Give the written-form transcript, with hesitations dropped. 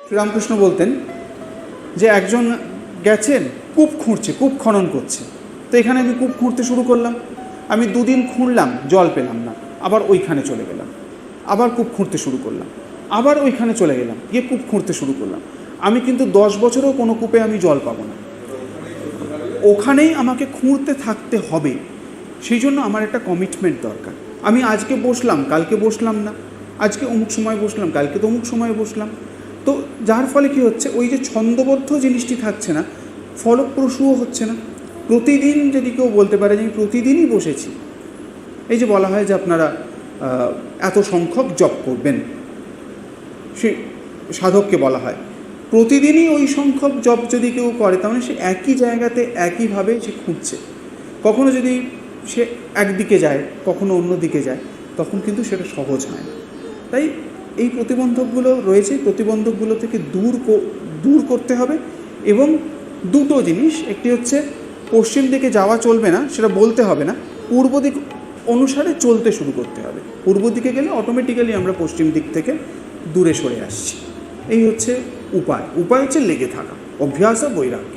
শ্রীরামকৃষ্ণ বলতেন যে একজন গেছেন কূপ খুঁড়ছে, কূপ খনন করছে। তো এখানে আমি কূপ খুঁড়তে শুরু করলাম, আমি 2 দিন খুঁড়লাম, জল পেলাম না, আবার ওইখানে চলে গেলাম, আবার কূপ খুঁড়তে শুরু করলাম, আবার ওইখানে চলে গেলাম, গিয়ে কূপ খুঁড়তে শুরু করলাম। আমি কিন্তু 10 বছরেও কোনো কূপে আমি জল পাবো না, ওখানেই আমাকে খুঁড়তে থাকতে হবে। সেই জন্য আমার একটা কমিটমেন্ট দরকার। আমি আজকে বসলাম, কালকে বসলাম না, আজকে অমুক সময় বসলাম, কালকে তো অমুক সময় বসলাম। তো যার ফলে কি হচ্ছে, ওই যে ছন্দবদ্ধ জিনিসটি থাকছে না, ফলপ্রসূও হচ্ছে না। প্রতিদিন যদি কেউ বলতে পারে যে আমি প্রতিদিনই বসেছি, এই যে বলা হয় যে আপনারা এত সংখ্যক জপ করবেন, সে সাধককে বলা হয় প্রতিদিনই ওই সংখ্যক জপ যদি কেউ করে, তাহলে সে একই জায়গাতে একইভাবে সে খুঁজছে। কখনো যদি সে একদিকে যায়, কখনো অন্য দিকে যায়, তখন কিন্তু সেটা সহজ হয় না। তাই এই প্রতিবন্ধকগুলো রয়েছে, প্রতিবন্ধকগুলো থেকে দূর করতে হবে। এবং দুটো জিনিস, একটি হচ্ছে পশ্চিম দিকে যাওয়া চলবে না, সেটা বলতে হবে না, পূর্ব দিক অনুসারে চলতে শুরু করতে হবে। পূর্ব দিকে গেলে অটোমেটিক্যালি আমরা পশ্চিম দিক থেকে দূরে সরে আসছি। এই হচ্ছে উপায় হচ্ছে লেগে থাকা, অভ্যাস বৈরাগ্য।